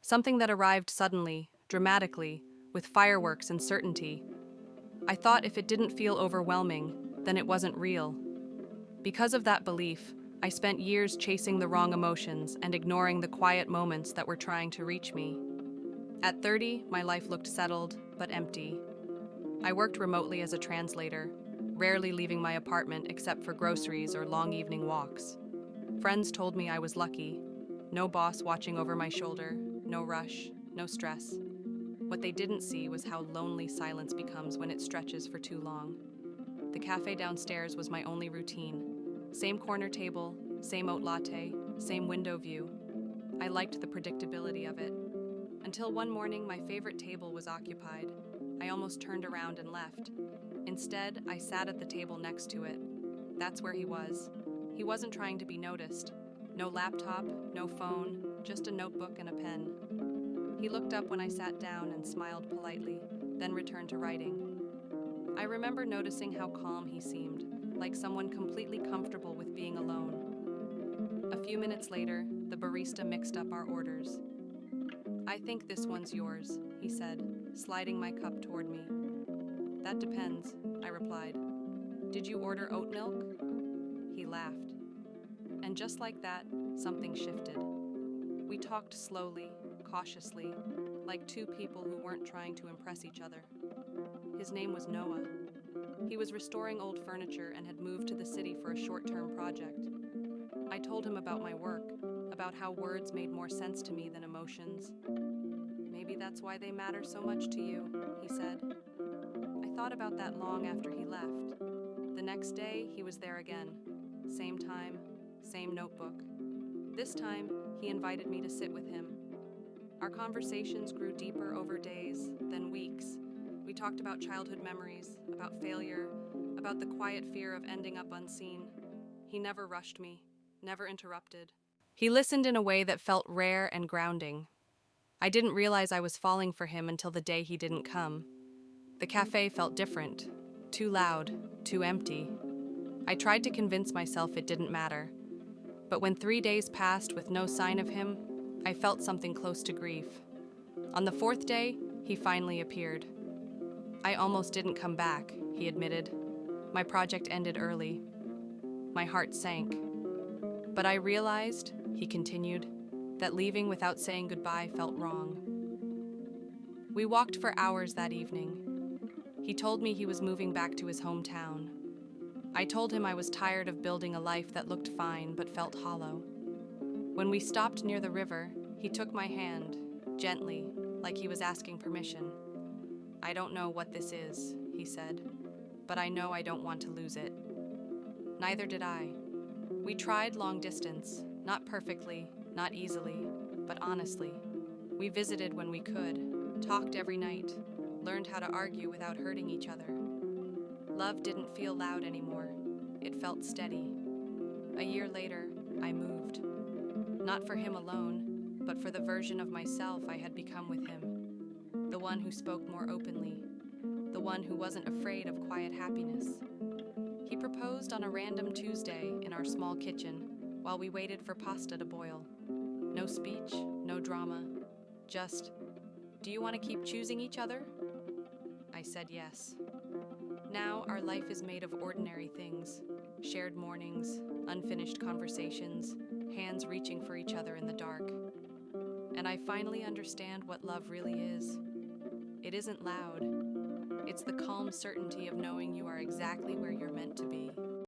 something that arrived suddenly, dramatically, with fireworks and certainty. I thought if it didn't feel overwhelming, then it wasn't real. Because of that belief, I spent years chasing the wrong emotions and ignoring the quiet moments that were trying to reach me. At 30, my life looked settled, but empty. I worked remotely as a translator, rarely leaving my apartment except for groceries or long evening walks. Friends told me I was lucky. No boss watching over my shoulder, no rush, no stress. What they didn't see was how lonely silence becomes when it stretches for too long. The cafe downstairs was my only routine. Same corner table, same oat latte, same window view. I liked the predictability of it. Until one morning, my favorite table was occupied. I almost turned around and left. Instead, I sat at the table next to it. That's where he was. He wasn't trying to be noticed. No laptop, no phone, just a notebook and a pen. He looked up when I sat down and smiled politely, then returned to writing. I remember noticing how calm he seemed, like someone completely comfortable with being alone. A few minutes later, the barista mixed up our orders. "I think this one's yours," he said, sliding my cup toward me. "That depends," I replied. "Did you order oat milk?" He laughed. And just like that, something shifted. We talked slowly, cautiously, like two people who weren't trying to impress each other. His name was Noah. He was restoring old furniture and had moved to the city for a short-term project. I told him about my work, about how words made more sense to me than emotions. "Maybe that's why they matter so much to you," he said. I thought about that long after he left. The next day, he was there again. Same time, same notebook. This time, he invited me to sit with him. Our conversations grew deeper over days, then weeks. We talked about childhood memories, about failure, about the quiet fear of ending up unseen. He never rushed me, never interrupted. He listened in a way that felt rare and grounding. I didn't realize I was falling for him until the day he didn't come. The cafe felt different, too loud, too empty. I tried to convince myself it didn't matter. But when 3 days passed with no sign of him, I felt something close to grief. On the 4th day, he finally appeared. "I almost didn't come back," he admitted. "My project ended early." My heart sank. "But I realized," he continued, "that leaving without saying goodbye felt wrong." We walked for hours that evening. He told me he was moving back to his hometown. I told him I was tired of building a life that looked fine but felt hollow. When we stopped near the river, he took my hand, gently, like he was asking permission. "I don't know what this is," he said, "but I know I don't want to lose it." Neither did I. We tried long distance, not perfectly, not easily, but honestly. We visited when we could, talked every night, learned how to argue without hurting each other. Love didn't feel loud anymore. It felt steady. A year later, I moved. Not for him alone, but for the version of myself I had become with him. The one who spoke more openly. The one who wasn't afraid of quiet happiness. He proposed on a random Tuesday in our small kitchen while we waited for pasta to boil. No speech, no drama. Just, "Do you want to keep choosing each other?" I said yes. Now our life is made of ordinary things. Shared mornings, unfinished conversations, hands reaching for each other in the dark. And I finally understand what love really is. It isn't loud. It's the calm certainty of knowing you are exactly where you're meant to be.